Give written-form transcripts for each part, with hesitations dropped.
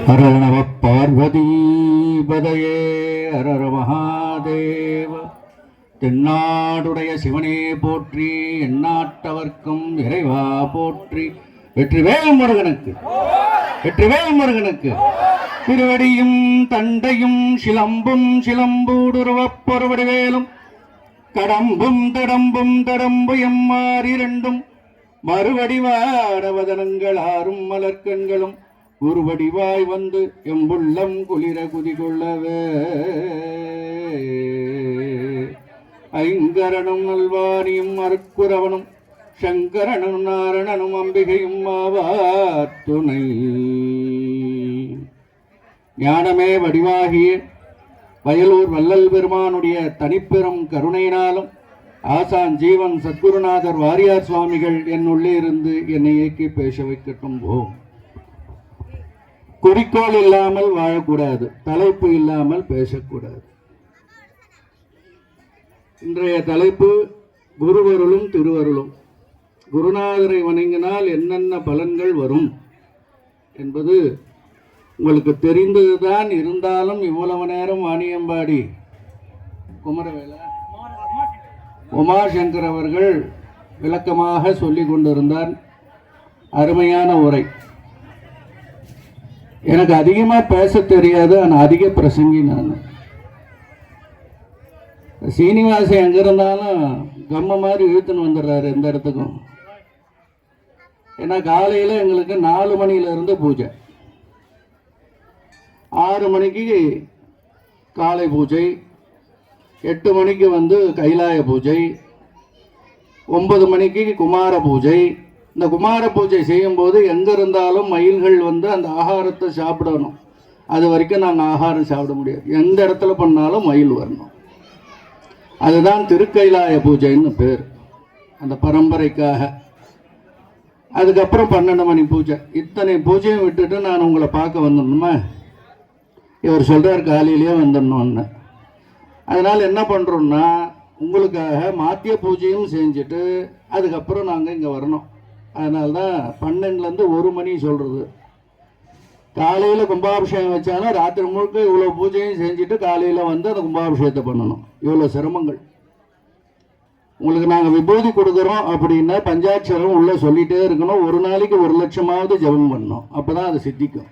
ஹர நம பார்வதீபதையே ஹரர மகாதேவ. தென்னாடுடைய சிவனே போற்றி, எந்நாட்டவர்க்கும் இறைவா போற்றி. வெற்றிவேல் முருகனுக்கு, வெற்றிவேல் முருகனுக்கு. திருவடியும் தண்டையும் சிலம்பும் சிலம்பூடுருவப் பொருவடிவேலும் கடம்பும் தடம்பும் தடம்பு எம்மாறிரண்டும் மறுவடிவாடவதனங்கள் ஆறும் மலர்கண்களும் குருவடிவாய் வந்து எம்புள்ளம் குளிர குதிகொள்ளவே. ஐங்கரனும் நல்வாணியும் அருக்குறவனும் சங்கரனும் நாரணனும் அம்பிகையும் ஆவார் துணை. ஞானமே வடிவாகிய வயலூர் வள்ளல் பெருமானுடைய தனிப்பெரும் கருணையினாலும் ஆசான் ஜீவன் சத்குருநாதர் வாரியார் சுவாமிகள் என்னுள்ளே இருந்து என்னை இயக்கி பேச வைக்கட்டும். போம். குறிக்கோள் இல்லாமல் வாழக்கூடாது, தலைப்பு இல்லாமல் பேசக்கூடாது. இன்றைய தலைப்பு குருவருளும் திருவருளும். குருநாதரை வணங்கினால் என்னென்ன பலன்கள் வரும் என்பது உங்களுக்கு தெரிந்ததுதான். இருந்தாலும் இவ்வளவு நேரம் வாணியம்பாடி குமரவேலா உமாசங்கர் அவர்கள் விளக்கமாக சொல்லிக் கொண்டிருந்தார். அருமையான உரை. எனக்கு அதிகமாக பேச தெரியாது, ஆனால் அதிக பிரசங்கி நான். சீனிவாசன் எங்கே இருந்தாலும் கம்ம மாதிரி இழுத்துன்னு வந்துடுறாரு எந்த இடத்துக்கும். ஏன்னா காலையில் எங்களுக்கு 4 மணியிலிருந்து பூஜை, 6 மணிக்கு காலை பூஜை, 8 மணிக்கு கைலாய பூஜை, 9 மணிக்கு குமார பூஜை. இந்த குமார பூஜை செய்யும்போது எங்கே இருந்தாலும் மயில்கள் அந்த ஆகாரத்தை சாப்பிடணும். அது வரைக்கும் நாங்கள் ஆகாரம் சாப்பிட முடியாது. எந்த இடத்துல பண்ணாலும் மயில் வரணும். அதுதான் திருக்கைலாய பூஜைன்னு பேர், அந்த பரம்பரைக்காக. அதுக்கப்புறம் 12 மணி பூஜை. இத்தனை பூஜையும் விட்டுட்டு நான் உங்களை பார்க்க வந்துடணுமா? இவர் சொல்கிறார் காலையிலேயே வந்துடணும்னு. அதனால் என்ன பண்ணுறோன்னா, உங்களுக்காக மாத்திய பூஜையும் செஞ்சுட்டு அதுக்கப்புறம் நாங்கள் இங்கே வரணும். அதனால்தான் 12லேருந்து 1 மணி சொல்கிறது. காலையில் கும்பாபிஷேகம் வச்சாலும் ராத்திரி முழுக்க இவ்வளோ பூஜையும் செஞ்சுட்டு காலையில் அந்த கும்பாபிஷேகத்தை பண்ணணும். இவ்வளோ சிரமங்கள். உங்களுக்கு நாங்கள் விபூதி கொடுக்குறோம் அப்படின்னா பஞ்சாட்சரம் உள்ளே சொல்லிகிட்டே இருக்கணும். ஒரு நாளைக்கு 1 லட்சமாவது ஜபம் பண்ணணும். அப்போ தான் அது சித்திக்கும்.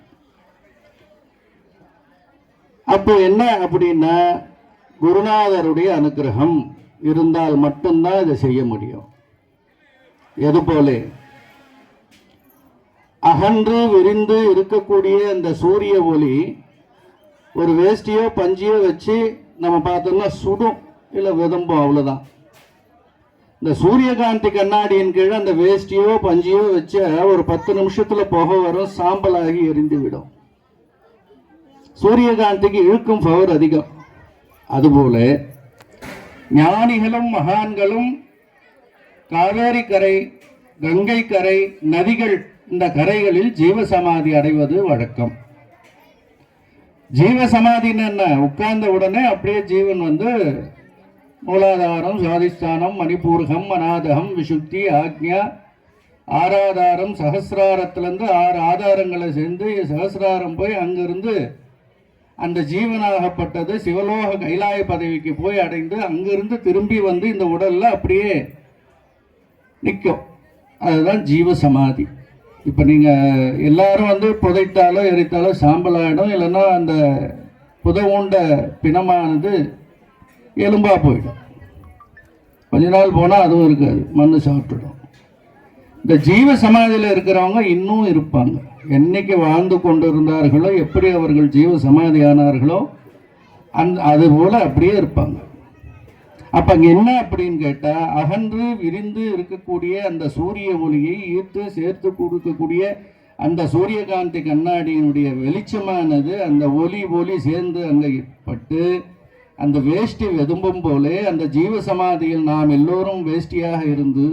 அப்போ என்ன அப்படின்னா, குருநாதருடைய அனுகிரகம் இருந்தால் மட்டும்தான் இதை செய்ய முடியும். எது போல அகன்று விரிந்து இருக்கக்கூடிய அந்த சூரிய ஒளி ஒரு வேஷ்டியோ பஞ்சியோ வச்சு நம்ம பார்த்தோம்னா சுடும், இல்லை விதம்பும், அவ்வளோதான். இந்த சூரியகாந்தி கண்ணாடியின் கீழே அந்த வேஷ்டியோ பஞ்சியோ வச்ச ஒரு 10 நிமிஷத்தில் புகை வரும், சாம்பலாகி எரிந்து விடும். சூரியகாந்திக்கு இழுக்கும் பவர் அதிகம். அதுபோல ஞானிகளும் மகான்களும் காவேரி கரை, கங்கை கரை, நதிகள், இந்த கரைகளில் ஜீவசமாதி அடைவது வழக்கம். ஜீவசமாதின்னு என்ன? உட்கார்ந்த உடனே அப்படியே ஜீவன் மூலாதாரம், சுவாதிஷ்டானம், மணிபூர்கம், அநாதகம், விசுத்தி, ஆக்ஞா, ஆராதாரம், சகசிராரத்திலிருந்து 6 ஆதாரங்களை சேர்ந்து சகசிராரம் போய் அங்கிருந்து அந்த ஜீவனாகப்பட்டது சிவலோக கைலாய பதவிக்கு போய் அடைந்து அங்கிருந்து திரும்பி இந்த உடல்ல அப்படியே நிற்கும். அதுதான் ஜீவசமாதி. இப்போ நீங்கள் எல்லாரும் புதைத்தாலோ எரித்தாலோ சாம்பலாயிடும், இல்லைன்னா அந்த புதவுண்ட பிணமானது எலும்பா போயிடும். கொஞ்ச நாள் போனால் அதுவும் இருக்காது, மண்ணு சாப்பிட்டுடும். இந்த ஜீவ சமாதியில் இருக்கிறவங்க இன்னும் இருப்பாங்க. என்னைக்கு வாழ்ந்து கொண்டு இருந்தார்களோ, எப்படி அவர்கள் ஜீவ சமாதியானார்களோ அதுபோல அப்படியே இருப்பாங்க. அப்போ அங்கே என்ன அப்படின்னு கேட்டால், அகன்று விரிந்து இருக்கக்கூடிய அந்த சூரிய ஒளியை ஈர்த்து சேர்த்து கொடுக்கக்கூடிய அந்த சூரியகாந்தி கண்ணாடியினுடைய வெளிச்சமானது அந்த ஒளி சேர்ந்து அங்கே பட்டு அந்த வேஷ்டி வெதும்பும் போலே அந்த ஜீவசமாதியில் நாம் எல்லோரும் வேஷ்டியாக இருந்து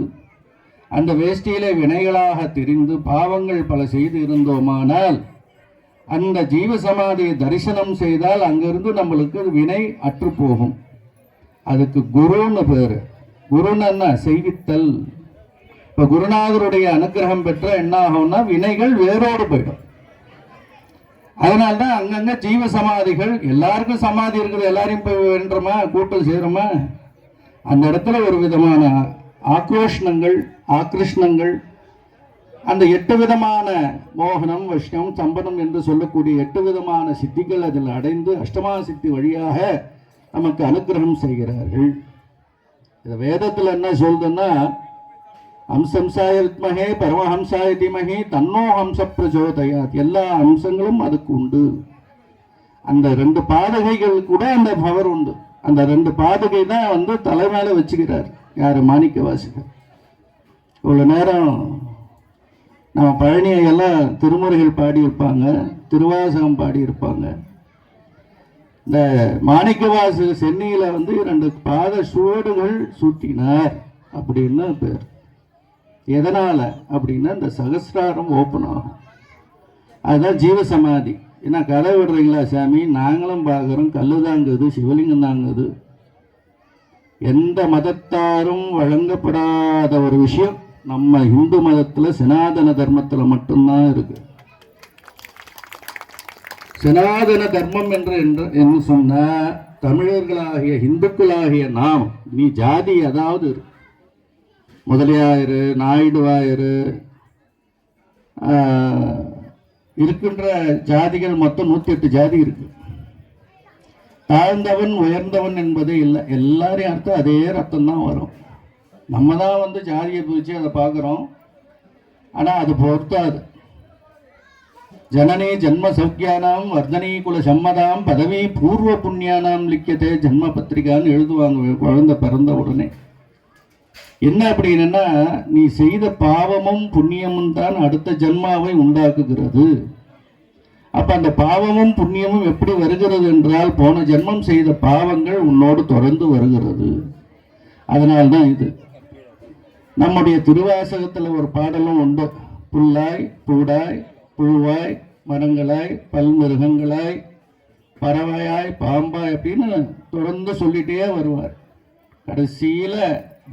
அந்த வேஷ்டியிலே வினைகளாக தெரிந்து பாவங்கள் பல செய்து இருந்தோமானால் அந்த ஜீவசமாதியை தரிசனம் செய்தால் அங்கிருந்து நம்மளுக்கு வினை அற்று போகும். அதுக்கு குருன்னு பேர். குருன்னு என்ன? செய்வித்தல். இப்போ குருநாதருடைய அனுகிரகம் பெற்ற என்ன ஆகும்னா வினைகள் வேரோடு போயிடும். அதனால்தான் அங்கங்க ஜீவ சமாதிகள். எல்லாருக்கும் சமாதி இருக்குது, எல்லாரையும் போய் வேண்டுறோமா, கூட்டம் சேருமா? அந்த இடத்துல ஒரு விதமான ஆக்ரோஷணங்கள், ஆக்ருஷ்ணங்கள், அந்த 8 விதமான மோகனம், வஷ்யம், சம்பனம் என்று சொல்லக்கூடிய 8 விதமான சித்திகள் அதில் அடைந்து அஷ்டமா சித்தி வழியாக நமக்கு அனுகிரகம் செய்கிறார்கள். இந்த வேதத்தில் என்ன சொல்றதுன்னா, ஹம்சம்சாய வித்மஹே பரமஹம்சாய தீமஹி தன்னோ ஹம்ச பிரச்சோதயாத். எல்லா அம்சங்களும் அதுக்கு உண்டு. அந்த 2 பாதகைகள் கூட அந்த பவர் உண்டு. அந்த 2 பாதகை தான் தலைமையில வச்சுக்கிறார் யாரு, மாணிக்க வாசகர். இவ்வளவு நேரம் நம்ம பழனியை எல்லாம் திருமுறைகள் பாடியிருப்பாங்க, திருவாசகம் பாடியிருப்பாங்க. இந்த மாணிக்க வாசகர் சென்னையில 2 பாத சுவடுகள் சூட்டினார் அப்படின்னு பேர். எதனால அப்படின்னா இந்த சகசிராரம் ஓப்பன் ஆகும். அதுதான் ஜீவசமாதி. ஏன்னா கதை விடுறீங்களா சாமி, நாங்களும் பார்க்குறோம், கல்லு தாங்குது, சிவலிங்கம் தாங்குது. எந்த மதத்தாரும் வழங்கப்படாத ஒரு விஷயம் நம்ம இந்து மதத்தில் சனாதன தர்மத்தில் மட்டும்தான் இருக்கு. சனாதன தர்மம் என்று சொன்ன தமிழர்களாகிய இந்துக்களாகிய நாம், நீ ஜாதி அதாவது முதலியாயிரு, நாயுடுவாயிரு, இருக்கின்ற ஜாதிகள் மொத்தம் 108 ஜாதி இருக்கு. தாழ்ந்தவன் உயர்ந்தவன் என்பதே இல்லை. எல்லாரையும் அர்த்தம் அதே ரத்தம் தான் வரும். நம்ம தான் ஜாதியை பிரித்து அதை பார்க்குறோம். ஆனால் அது பொறுத்தாது. ஜனனி ஜன்ம சௌக்கியானாம் வர்தனி குல சம்மதாம் பதவி பூர்வ புண்ணியானாம் லிக்கியதே ஜன்ம பத்திரிகான்னு எழுதுவாங்க குழந்தை பிறந்த உடனே. என்ன அப்படின்னா, நீ செய்த பாவமும் புண்ணியமும் தான் அடுத்த ஜன்மாவை உண்டாக்குகிறது. அப்ப அந்த பாவமும் புண்ணியமும் எப்படி வருகிறது என்றால், போன ஜென்மம் செய்த பாவங்கள் உன்னோடு தொடர்ந்து வருகிறது. அதனால்தான் இது நம்முடைய திருவாசகத்தில் ஒரு பாடலும் உண்டு. புல்லாய் பூடாய் புழுவாய் மரங்களாய் பல்மிருகங்களாய் பறவையாய் பாம்பாய் அப்படின்னு தொடர்ந்து சொல்லிட்டே வருவார். கடைசியில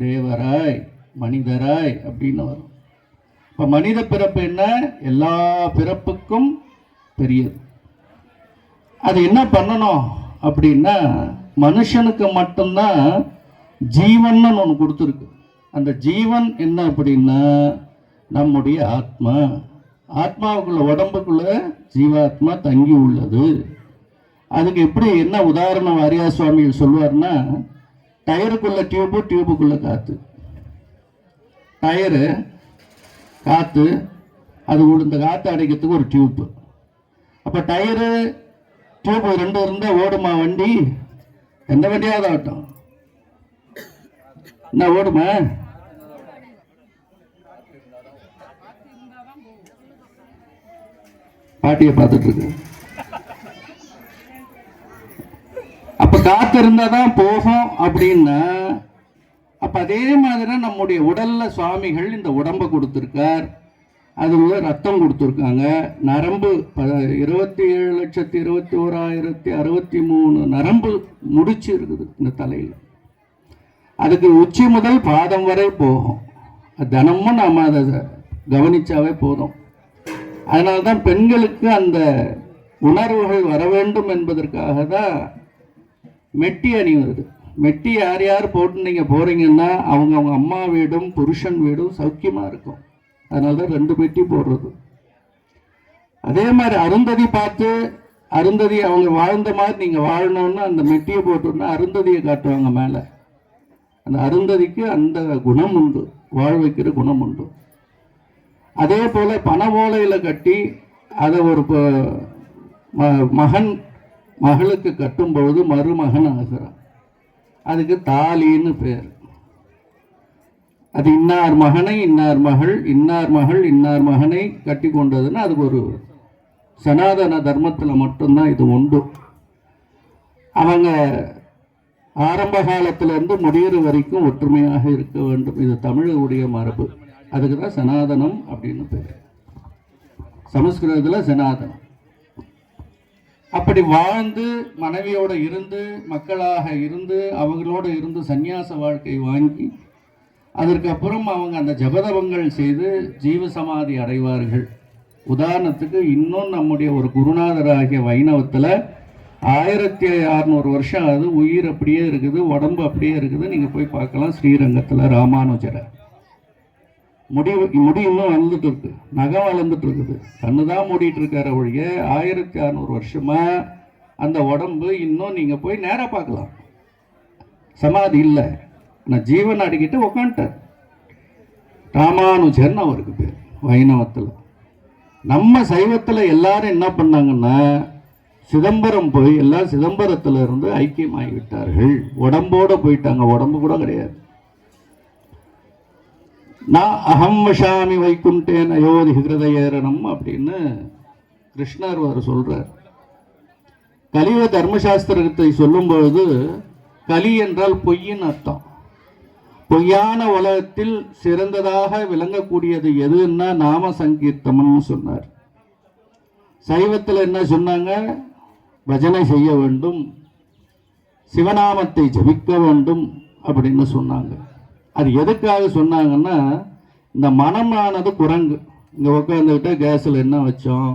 தேவராய் மனிதராய் அப்படின்னு வரும். இப்ப மனித பிறப்பு என்ன, எல்லா பிறப்புக்கும் பெரியது. அது என்ன பண்ணணும் அப்படின்னா, மனுஷனுக்கு மட்டும்தான் ஜீவன் ஒன்று கொடுத்துருக்கு. அந்த ஜீவன் என்ன அப்படின்னா நம்முடைய ஆத்மா. ஆத்மாவுக்குள்ள உடம்புக்குள்ள ஜீவாத்மா தங்கி உள்ளது. அதுக்கு எப்படி என்ன உதாரணம் வாரியா சுவாமிகள் சொல்லுவார்னா, டயருக்குள்ள டியூபு, டியூபுக்குள்ள காத்து. டயரு காத்து, அது இந்த காற்று அடைக்கிறதுக்கு ஒரு டியூப்பு. அப்போ டயரு டியூப் 2 இருந்தால் ஓடுமா வண்டி? எந்த வண்டியாவது ஆகட்டும், என்ன ஓடுமா? பாட்டியை பார்த்துட்டு இருக்கு. அப்ப காத்து இருந்தாதான் போகும் அப்படின்னா, அப்ப அதே மாதிரி நம்முடைய உடல்ல சுவாமிகள் இந்த உடம்பை கொடுத்திருக்கார். அது ரத்தம் கொடுத்துருக்காங்க. நரம்பு 27,21,063 நரம்பு முடிச்சு இருக்குது இந்த தலையில். அதுக்கு உச்சி முதல் பாதம் வரை போகும். தினமும் நாம் அதை கவனிச்சாவே போதும். அதனால்தான் பெண்களுக்கு அந்த உணர்வுகள் வர வேண்டும் என்பதற்காக தான் மெட்டி அணிவது. மெட்டி யார் யார் போட்டு நீங்கள் போறீங்கன்னா அவங்க அம்மா வீடும் புருஷன் வீடும் சௌக்கியமாக இருக்கும். அதனால தான் 2 மெட்டி போடுறது. அதே மாதிரி அருந்ததி பார்த்து, அருந்ததி அவங்க வாழ்ந்த மாதிரி நீங்கள் வாழணும்னு அந்த மெட்டியை போட்டோம்னா அருந்ததியை காட்டுவாங்க மேலே. அந்த அருந்ததிக்கு அந்த குணம் உண்டு, வாழ வைக்கிற குணம் உண்டு. அதே போல் பனை ஓலையில் கட்டி அதை ஒரு மகன் மகளுக்கு கட்டும்பொழுது மருமகன் ஆகிறான். அதுக்கு தாலின்னு பேர். அது இன்னார் மகனை இன்னார் மகள், இன்னார் மகள் இன்னார் மகனை கட்டி கொண்டதுன்னா அதுக்கு ஒரு சனாதன தர்மத்தில் மட்டும்தான் இது உண்டு. அவங்க ஆரம்ப காலத்திலிருந்து முடிகிற வரைக்கும் ஒற்றுமையாக இருக்க வேண்டும். இது தமிழுடைய மரபு. அதுக்கு தான் சனாதனம் அப்படின்னு பேர். சமஸ்கிருதத்தில் சனாதனம். அப்படி வாழ்ந்து மனைவியோடு இருந்து மக்களாக இருந்து அவங்களோடு இருந்து சந்நியாச வாழ்க்கை வாங்கி அதற்கப்புறம் அவங்க அந்த ஜபதவங்கள் செய்து ஜீவசமாதி அடைவார்கள். உதாரணத்துக்கு இன்னும் நம்முடைய ஒரு குருநாதராகிய வைணவத்தில் 1600 வருஷம் ஆகுது, உயிர் அப்படியே இருக்குது, உடம்பு அப்படியே இருக்குது. நீங்கள் போய் பார்க்கலாம் ஸ்ரீரங்கத்தில் ராமானுஜரை. முடி இன்னும் வளர்ந்துட்டு இருக்கு, நகம் வளர்ந்துட்டு இருக்குது, கண்ணு தான் மூடிட்டு இருக்கார ஒழிய 1600 வருஷமா அந்த உடம்பு இன்னும் நீங்கள் போய் நேராக பார்க்கலாம். சமாதி இல்லை, நான் ஜீவன் அடிக்கிட்டு உக்காந்துட்டார். ராமானுஜன் அவருக்கு பேர் வைணவத்தில். நம்ம சைவத்தில் எல்லாரும் என்ன பண்ணாங்கன்னா சிதம்பரம் போய் எல்லாம் சிதம்பரத்தில் இருந்து ஐக்கியமாகி விட்டார்கள். உடம்போடு போயிட்டாங்க, உடம்பு கூட கிடையாது. நான் அகம் வசாமி வைக்குண்டேன் அயோத்தி ஹிருதயேரணம் அப்படின்னு கிருஷ்ணர் அவர் சொல்றார். கலியுக தர்மசாஸ்திரத்தை சொல்லும்பொழுது கலி என்றால் பொய்யின் அர்த்தம். பொய்யான உலகத்தில் சிறந்ததாக விளங்கக்கூடியது எதுன்னா நாம சங்கீர்த்தம்னு சொன்னார். சைவத்தில் என்ன சொன்னாங்க? பஜனை செய்ய வேண்டும், சிவநாமத்தை ஜபிக்க வேண்டும் அப்படின்னு சொன்னாங்க. அது எதுக்காக சொன்னாங்கன்னா, இந்த மனமானது குரங்கு. இங்கே உட்காந்துக்கிட்ட கேஸில் என்ன வச்சோம்,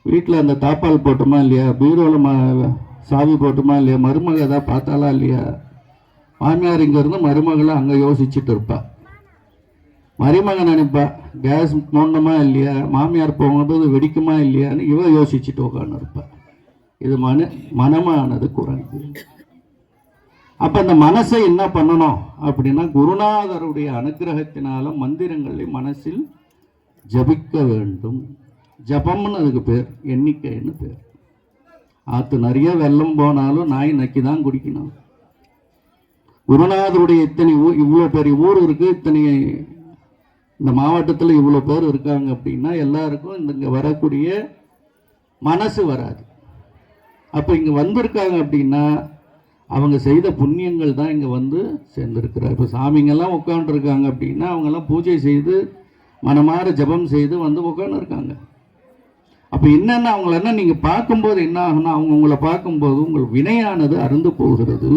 வீட்டில் அந்த தாப்பால் போட்டோமா இல்லையா, பீரோவில் சாவி போட்டோமா இல்லையா, மருமக ஏதாவது பார்த்தாலா இல்லையா, மாமியார் இங்கேருந்து மருமகளை அங்கே யோசிச்சுட்டு இருப்பா. மருமகன் நினைப்பா கேஸ் போடணுமா இல்லையா, மாமியார் போகும்போது வெடிக்குமா இல்லையான்னு இவ யோசிச்சுட்டு உட்காந்து இருப்பா. இது மனமானது குரங்கு. அப்போ அந்த மனசை என்ன பண்ணணும் அப்படின்னா, குருநாதருடைய அனுகிரகத்தினால மந்திரங்களை மனசில் ஜபிக்க வேண்டும். ஜபம்னு அதுக்கு பேர், எண்ணிக்கைன்னு பேர். ஆற்று நிறைய வெள்ளம் போனாலும் நாய் நக்கி தான் குடிக்கணும். குருநாதருடைய இத்தனை இவ்வளோ பெரிய ஊர் இருக்கு, இத்தனை இந்த மாவட்டத்தில் இவ்வளோ பேர் இருக்காங்க அப்படின்னா எல்லாருக்கும் இங்கே வரக்கூடிய மனசு வராது. அப்போ இங்கே வந்திருக்காங்க அப்படின்னா அவங்க செய்த புண்ணியங்கள் தான் இங்கே வந்து சேர்ந்துருக்கிறார். இப்போ சாமிங்கெல்லாம் உட்காந்துருக்காங்க அப்படின்னா அவங்கெல்லாம் பூஜை செய்து மனமாற ஜபம் செய்து வந்து உட்காந்துருக்காங்க. அப்போ என்னென்ன அவங்கள என்ன நீங்கள் பார்க்கும்போது என்ன ஆகுனா, அவங்க உங்களை பார்க்கும்போது உங்கள் வினையானது அருந்து போகிறது.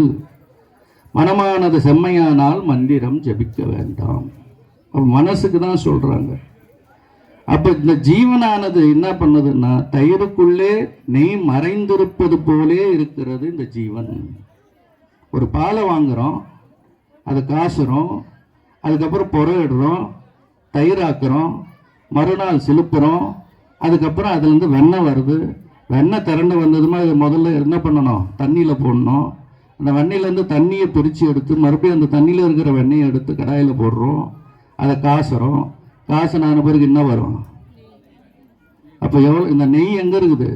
மனமானது செம்மையானால் மந்திரம் ஜபிக்க வேண்டாம். மனசுக்கு தான் சொல்றாங்க. அப்ப இந்த ஜீவனானது என்ன பண்ணுதுன்னா, தயிருக்குள்ளே நெய் மறைந்திருப்பது போலே இருக்கிறது இந்த ஜீவன். ஒரு பாலை வாங்குறோம், அதை காசுறோம், அதுக்கப்புறம் புறையிடுறோம், தயிராக்குறோம், மறுநாள் சிலுப்புறோம், அதுக்கப்புறம் அதுலேருந்து வெண்ணெய் வருது. வெண்ணெய் திரண்டு வந்ததுமா அது முதல்ல என்ன பண்ணணும், தண்ணியில் போடணும். அந்த வெண்ணெயிலேருந்து தண்ணியை பிரித்து எடுத்து மறுபடியும் அந்த தண்ணியில் இருக்கிற வெண்ணெயை எடுத்து கடாயில் போடுறோம், அதை காசுறோம். காசுனான பிறகு என்ன வரும்? அப்போ எவ்வளோ இந்த நெய் எங்கே இருக்குது?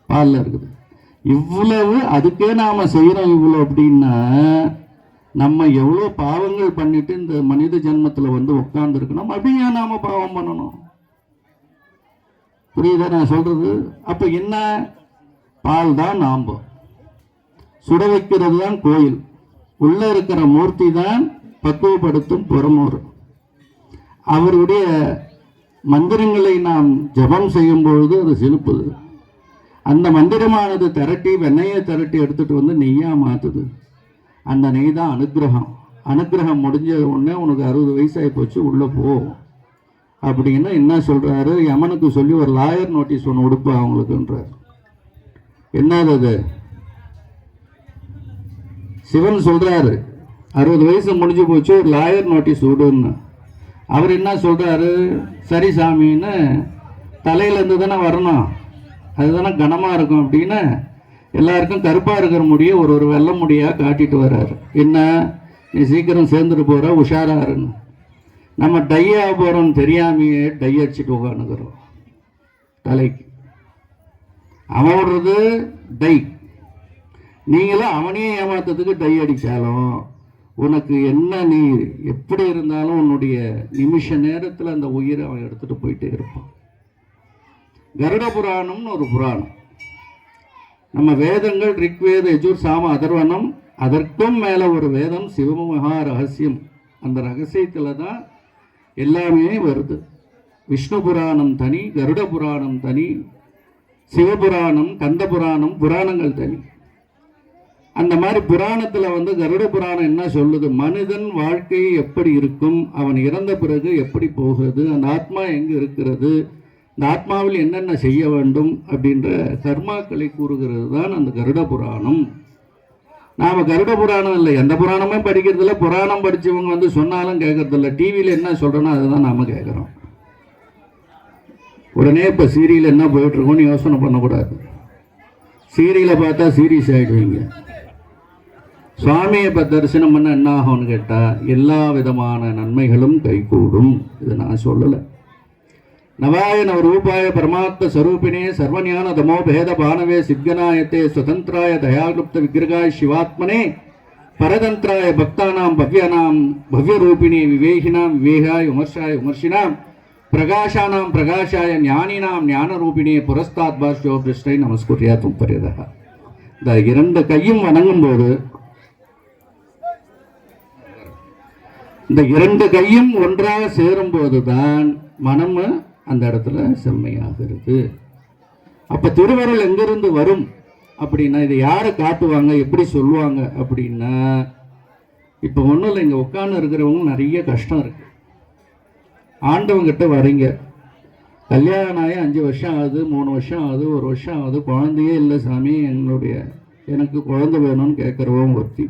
பாலில் இருக்குது. இவ்வளவு அதுக்கே நாம் செய்கிறோம் இவ்வளோ அப்படின்னா, நம்ம எவ்வளோ பாவங்கள் பண்ணிட்டு இந்த மனித ஜென்மத்தில் வந்து உட்கார்ந்துருக்கணும். அப்படியே நாம் பாவம் பண்ணணும். புரியுதா நான் சொல்றது? அப்போ என்ன, பால் தான் நாம்பு, சுட வைக்கிறது தான் கோயில், உள்ள இருக்கிற மூர்த்தி தான் பக்குவப்படுத்தும் புறமூர். அவருடைய மந்திரங்களை நாம் ஜபம் செய்யும் பொழுது அது செலுப்புது. அந்த மந்திரமானது திரட்டி வெண்ணையை திரட்டி எடுத்துட்டு வந்து நெய்யா மாத்துது. அந்த நெய் தான் அனுகிரகம். அனுகிரகம் முடிஞ்ச உடனே உனக்கு 60 வயசாகி போச்சு, உள்ள போ அப்படின்னு என்ன சொல்றாரு, யமனுக்கு சொல்லி ஒரு லாயர் நோட்டீஸ் ஒன்று கொடுப்பா அவங்களுக்குன்றார். என்னது அது? சிவன் சொல்றாரு 60 வயசு முடிஞ்சு போச்சு, ஒரு லாயர் நோட்டீஸ் விடுன்னு. அவர் என்ன சொல்றாரு, சரி சாமின்னு தலையிலேருந்து தானே வரணும், அதுதானே கனமாக இருக்கும் அப்படின்னு எல்லாருக்கும் கருப்பாக இருக்கிற முடிய ஒரு வெள்ளை முடியாக காட்டிட்டு வர்றாரு. என்ன, நீ சீக்கிரம் சேர்ந்துட்டு போகிற, உஷாராருன்னு. நம்ம டையாக போகிறோம்னு தெரியாமையே டை அடிச்சுட்டு உட்காந்துக்கிறோம் தலைக்கு. அவன் விடுறது டை, நீங்களும் அவனையே ஏமாத்ததுக்கு டை அடித்தாலும் உனக்கு என்ன, நீ எப்படி இருந்தாலும் உன்னுடைய நிமிஷ நேரத்தில் அந்த உயிரை அவன் எடுத்துகிட்டு போயிட்டே இருப்பான். கருட புராணம்னு ஒரு புராணம். நம்ம வேதங்கள் ரிக்வேத யஜுர் சாம அதர்வனம், அதற்கும் மேலே ஒரு வேதம் சிவமகா ரகசியம். அந்த ரகசியத்தில் தான் எல்லாமே வருது. விஷ்ணு புராணம் தனி, கருட புராணம் தனி, சிவபுராணம், கந்த புராணம், புராணங்கள் தனி. அந்த மாதிரி புராணத்தில் வந்து கருட புராணம் என்ன சொல்லுது, மனிதன் வாழ்க்கை எப்படி இருக்கும், அவன் இறந்த பிறகு எப்படி போகிறது, அந்த ஆத்மா எங்கே இருக்கிறது, இந்த ஆத்மாவில் என்னென்ன செய்ய வேண்டும் அப்படின்ற கர்மாக்களை கூறுகிறது தான் அந்த கருட புராணம். நாம் கருட புராணம் இல்லை, எந்த புராணமே படிக்கிறதில்ல. புராணம் படித்தவங்க வந்து சொன்னாலும் கேட்கறதில்ல. டிவியில் என்ன சொல்கிறோன்னா அதுதான் நாம் கேட்குறோம். உடனே இப்போ சீரியல் என்ன போயிட்டுருக்கோன்னு யோசனை பண்ணக்கூடாது. சீரியலை பார்த்தா சீரியஸ் ஆகிடுவீங்க. சுவாமியை இப்போ தரிசனம் பண்ண என்ன ஆகும்னு கேட்டால் எல்லா விதமான நன்மைகளும் கைகூடும். இது நான் சொல்லலை. நவாய நவரூபாய பரமாத்ம ஸ்வரூபிணே சர்வஞான தமோ பேத பானவே சித்கநாயத்தே சுதந்திராய தயாலுப்த விக்கிரகாய சிவாத்மனே பரதந்திராய பக்தானாம் பவ்யானாம் பவ்யரூபிணே விவேகினாம் விவேகாய விமர்சாய விமர்சினாம் பிரகாஷானாம் பிரகாஷாய ஞானினாம் ஞானரூபிணே புரஸ்தாத் பாஷ்யோ பிருஷ்டை நமஸ்குரியா தும்பரியதா. இந்த இரண்டு கையும் வணங்கும் போது, இந்த இரண்டு கையும் ஒன்றாக சேரும் போதுதான் மனம் அந்த இடத்துல செம்மையாகிறது. அப்ப திருவருள் எங்கிருந்து வரும் அப்படின்னா, இதை யாரை காட்டுவாங்க, எப்படி சொல்லுவாங்க அப்படின்னா, இப்போ ஒன்றும் இல்லை, இங்கே உட்காந்து இருக்கிறவங்க நிறைய கஷ்டம் இருக்கு. ஆண்டவங்கிட்ட வரீங்க, கல்யாணம் ஆகி 5 வருஷம் ஆகுது, 3 வருஷம் ஆகுது, 1 வருஷம் ஆகுது, குழந்தையே இல்லை சாமி, எனக்கு குழந்தை வேணும்னு கேட்குறவங்க ஒருத்தி.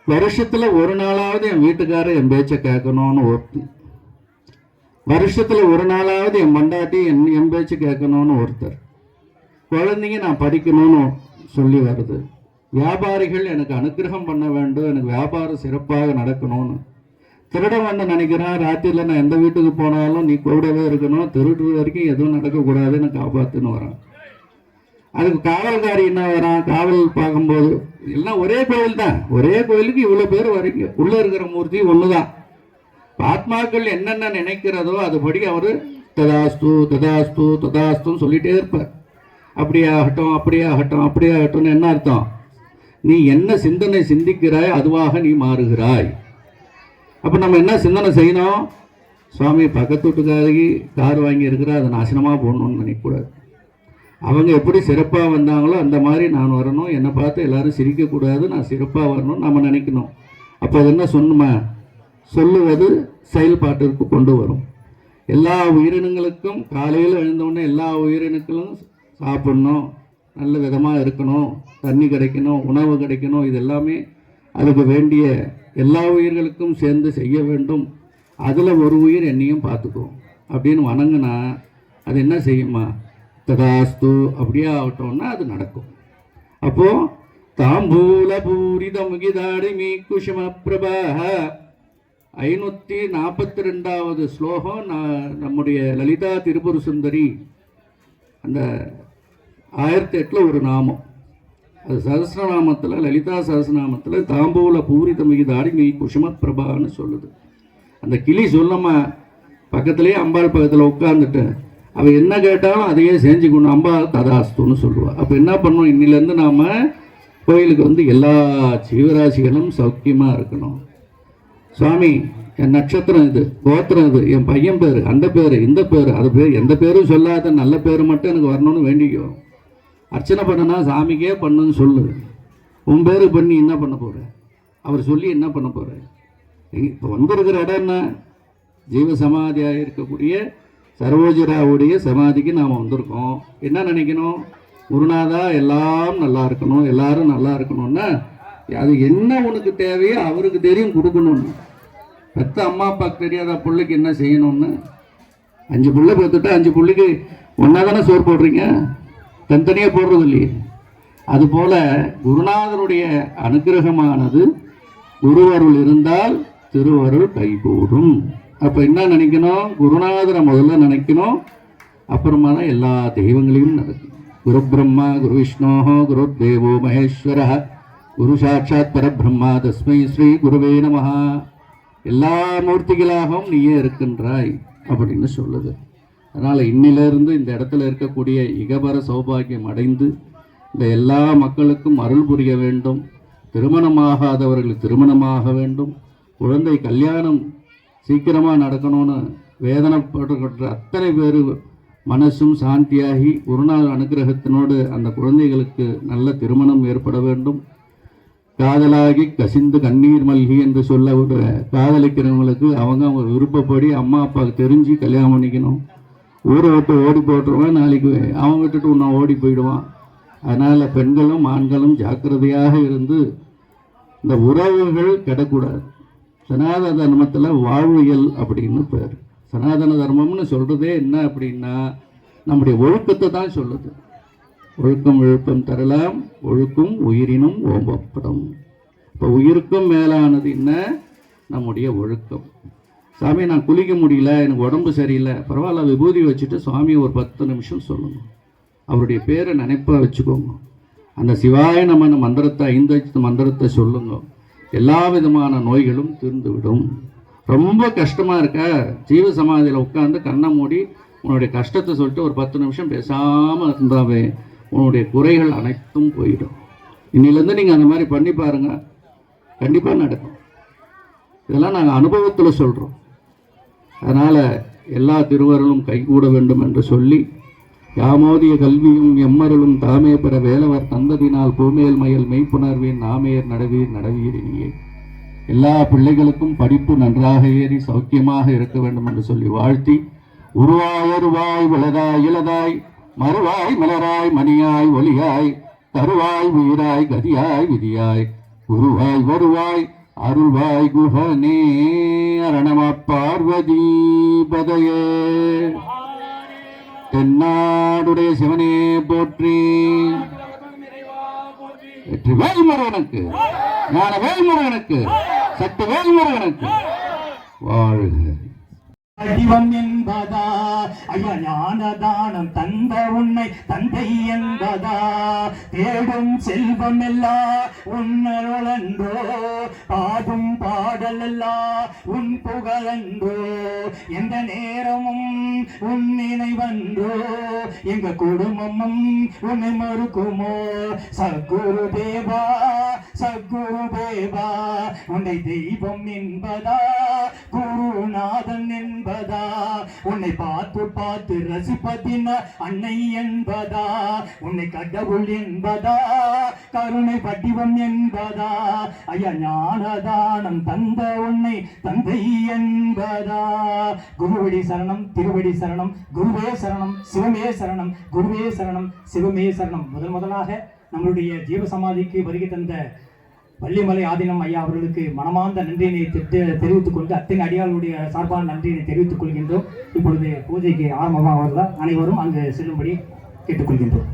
வருஷத்துல ஒரு நாளாவது என் வீட்டுக்காரர் என் பேச்சை கேட்கணும்னு ஒருத்தி. வருஷத்துல ஒரு நாளாவது என் மண்டாட்டி என் பேச்சு கேட்கணும்னு ஒருத்தர். குழந்தைங்க நான் படிக்கணும்னு சொல்லி வருது. வியாபாரிகள் எனக்கு அனுகிரகம் பண்ண வேண்டும், எனக்கு வியாபாரம் சிறப்பாக நடக்கணும்னு. திருடம் வந்து நினைக்கிறான், ராத்திரியில் நான் எந்த வீட்டுக்கு போனாலும் நீ கூடவே இருக்கணும், திருடுற வரைக்கும் எதுவும் நடக்கக்கூடாதுன்னு காப்பாற்றுன்னு வரான். அதுக்கு காவல்காரி என்ன வரான், காவல் பார்க்கும்போது எல்லாம் ஒரே கோயில் தான், ஒரே கோயிலுக்கு இவ்வளோ பேர் வரீங்க, உள்ளே இருக்கிற மூர்த்தி ஒன்று தான். ஆத்மாக்கள் என்னென்ன நினைக்கிறதோ அதுபடி அவர் ததாஸ்து ததாஸ்து ததாஸ்துன்னு சொல்லிட்டே இருப்பார். அப்படியாகட்டும் அப்படியாகட்டும் அப்படியாகட்டும்னு என்ன அர்த்தம், நீ என்ன சிந்தனை சிந்திக்கிறாய் அதுவாக நீ மாறுகிறாய். அப்போ நம்ம என்ன சிந்தனை செய்யணும், சுவாமி பக்கத்து வீட்டுக்காரகி கார் வாங்கி இருக்கிறா, அதை நாசனமாக போடணும்னு நினைக்கக்கூடாது. அவங்க எப்படி சிறப்பாக வந்தாங்களோ அந்த மாதிரி நான் வரணும், என்னை பார்த்து எல்லாரும் சிரிக்கக்கூடாது, நான் சிறப்பாக வரணும்னு நம்ம நினைக்கணும். அப்போ அது என்ன சொன்னுமா, சொல்லுவது செயல்பாட்டிற்கு கொண்டு வரும். எல்லா உயிரினங்களுக்கும் காலையில் எழுந்தவுடனே எல்லா உயிரினங்களும் சாப்பிடணும், நல்ல விதமாக இருக்கணும், தண்ணி கிடைக்கணும், உணவு கிடைக்கணும், இது எல்லாமே அதுக்கு வேண்டிய எல்லா உயிர்களுக்கும் சேர்ந்து செய்ய வேண்டும். அதில் ஒரு உயிர் என்னையும் பார்த்துக்கும் அப்படின்னு வணங்கினா அது என்ன செய்யுமா, ததாஸ்து அப்படியே ஆகட்டோம்னா அது நடக்கும். அப்போது தாம்பூல பூரித முகிதாடி மீ குஷம பிரபாக 542வது ஸ்லோகம் நம்முடைய லலிதா திரிபுர சுந்தரி அந்த 1008 ஒரு நாமம். அது சஹஸ்ரநாமத்தில், லலிதா சஹஸ்ரநாமத்தில் தாம்பூல பூரித மிகிதாடி மீ குஷம பிரபான்னு சொல்லுது. அந்த கிளி சொல்லாம பக்கத்துலேயே அம்பாள் பக்கத்தில் உட்காந்துட்டு அவள் என்ன கேட்டாலும் அதையே செஞ்சுக்கணும், அம்பாள் ததாஸ்துன்னு சொல்லுவாள். அப்போ என்ன பண்ணணும், இன்னிலேருந்து நாம் கோயிலுக்கு வந்து எல்லா ஜீவராசிகளும் சௌக்கியமாக இருக்கணும். சுவாமி என் நட்சத்திரம் இது, கோத்திரம் இது, என் பையன் பேர், அந்த பேர், இந்த பேர், அது பேர், எந்த பேரும் சொல்லாத நல்ல பேர் மட்டும் எனக்கு வரணும்னு வேண்டிக்கோ. அர்ச்சனை பண்ணனா சாமிக்கே பண்ணுன்னு சொல்லு. உன் பேரு பண்ணி என்ன பண்ண போகிற, அவர் சொல்லி என்ன பண்ண போகிற. இப்போ வந்திருக்கிற இடம் என்ன, ஜீவ சமாதியாக இருக்கக்கூடிய சர்வோஜராவுடைய சமாதிக்கு நாம் வந்திருக்கோம். என்ன நினைக்கணும், குருநாதா எல்லாம் நல்லா இருக்கணும், எல்லாரும் நல்லா இருக்கணும்னா அது என்ன உனக்கு தேவையோ அவருக்கு தெரியும் கொடுக்கணும்னு. பெத்த அம்மா அப்பாவுக்கு தெரியாத பிள்ளைக்கு என்ன செய்யணும்னு. 5 பிள்ளை பெற்றுட்டா 5 பிள்ளைக்கு ஒன்றா தானே சோறு போடுறீங்க, தனித்தனியாக போடுறது இல்லையே. அதுபோல் குருநாதருடைய அனுகிரகமானது, குருவருள் இருந்தால் திருவருள் கைகூடும். அப்போ என்ன நினைக்கணும், குருநாதரை முதல்ல நினைக்கணும், அப்புறமா தான் எல்லா தெய்வங்களையும் நடக்கும். குரு பிரம்மா குரு விஷ்ணோஹோ குரு தேவோ மகேஸ்வர குரு சாட்சாத் பரபிரம்மா தஸ்மை ஸ்ரீ குருவே நமஹ. எல்லா மூர்த்திகளாகவும் நீயே இருக்கின்றாய் அப்படின்னு சொல்லுது. அதனால் இன்னிலிருந்து இந்த இடத்துல இருக்கக்கூடிய இகபர சௌபாகியம் அடைந்து இந்த எல்லா மக்களுக்கும் அருள் புரிய வேண்டும். திருமணமாகாதவர்கள் திருமணமாக வேண்டும். குழந்தை கல்யாணம் சீக்கிரமாக நடக்கணும்னு வேதனைப்படுகிற அத்தனை பேர் மனசும் சாந்தியாகி குருநாதர் அனுகிரகத்தினோடு அந்த குழந்தைகளுக்கு நல்ல திருமணம் ஏற்பட வேண்டும். காதலாகி கசிந்து கண்ணீர் மல்கி என்று சொல்ல காதலிக்கிறவங்களுக்கு அவங்க விருப்பப்படி அம்மா அப்பாவுக்கு தெரிஞ்சு கல்யாணம் பண்ணிக்கணும். ஊரை விட்டு ஓடி போட்டுருவான், நாளைக்கு அவன் விட்டுட்டு இன்னும் ஓடி போயிடுவான். அதனால் பெண்களும் ஆண்களும் ஜாக்கிரதையாக இருந்து இந்த உறவுகள் கெடக்கூடாது. சனாதன தர்மத்தில் வாழ்வியல் அப்படின்னு பேர். சனாதன தர்மம்னு சொல்கிறதே என்ன அப்படின்னா நம்முடைய ஒழுக்கத்தை தான் சொல்லுது. ஒழுக்கம் விழுப்பம் தரலாம், ஒழுக்கும் உயிரினும் ஓம்பப்படும். இப்போ உயிருக்கும் மேலானது என்ன? நம்முடைய ஒழுக்கம். சாமி நான் குளிக்க முடியல, எனக்கு உடம்பு சரியில்லை, பரவாயில்ல, விபூதி வச்சுட்டு சுவாமியை ஒரு 10 நிமிஷம் சொல்லணும். அவருடைய பேரை நினைப்பா வச்சுக்கோங்க. அந்த சிவாய நமன மந்திரத்தை 5 மந்திரத்தை சொல்லுங்க. எல்லா விதமான நோய்களும் தீர்ந்துவிடும். ரொம்ப கஷ்டமாக இருக்க, ஜீவ சமாதியில் உட்காந்து கண்ணை மூடி உன்னுடைய கஷ்டத்தை சொல்லிட்டு ஒரு 10 நிமிஷம் பேசாமல் இருந்தாவே உன்னுடைய குறைகள் அனைத்தும் போயிடும். இன்னிலேருந்து நீங்கள் அந்த மாதிரி பண்ணி பாருங்கள், கண்டிப்பாக நடக்கும். இதெல்லாம் நாங்கள் அனுபவத்தில் சொல்கிறோம். அதனால் எல்லா திருவருளும் கைகூட வேண்டும் என்று சொல்லி, யாமோதிய கல்வியும் எம்மருளும் தாமே பெற வேலவர் தந்ததினால் பூமேல் மயல் மெய்ப்புணர்வின் நாமேர் நடவீர் நடவீரினியே. எல்லா பிள்ளைகளுக்கும் படிப்பு நன்றாக ஏறி சௌக்கியமாக இருக்க வேண்டும் என்று சொல்லி வாழ்த்தி, உருவாய் விளதாய் இளதாய் மறுவாய் மலராய் மணியாய் ஒலியாய் தருவாய் உயிராய் கதியாய் விதியாய் உருவாய் வருவாய் அருள்வாய் குஹனே. அரணம பார்வதி பதையே. தென்னாடுடைய சிவனே போற்றி. வெற்றி வேல்முருகனுக்கு, ஞான வேல்முருகனுக்கு, சக்தி வேல்முருகனுக்கு வாழ்க. வடிவம் என்பதா ஐயா ஞான தானம் தந்த உன்னை தந்தை என்பதா. தேடும் செல்வம் எல்லாம் உன்னருளன்றோ, பாடும் பாடல் எல்லாம் உன் புகழன்றோ. எந்த நேரமும் உன் நினைவன்றோ, எங்க குடும்பமும் உன்னை மறுக்குமோ. சத்குரு தேவா சத்குரு தேவா, உன்னை தெய்வம் என்பதா குருநாதன் என்பதா. உன்னை பார்த்து பார்த்து ரசிப்பதின அன்னை என்பதா. உன்னை கடவுள் என்பதா கருணை வடிவம் என்பதா. ஐயா ஞானதானம் தந்த உன்னை தந்தை என்பதா. குருவடி சரணம், திருவடி சரணம், குருவே சரணம், சிவமே சரணம், குருவே சரணம், சிவமே சரணம். முதலாக நம்மளுடைய ஜீவ சமாதிக்கு வருகை தந்த வள்ளிமலை ஆதீனம் ஐயா அவர்களுக்கு மனமார்ந்த நன்றியினை தெரிவித்துக் கொண்டு அத்தனை அடியாளுடைய சார்பான நன்றியினை தெரிவித்துக் கொள்கின்றோம். இப்பொழுது பூஜைக்கு ஆரம்பமாக அனைவரும் அங்கு செல்லும்படி கேட்டுக்கொள்கின்றோம்.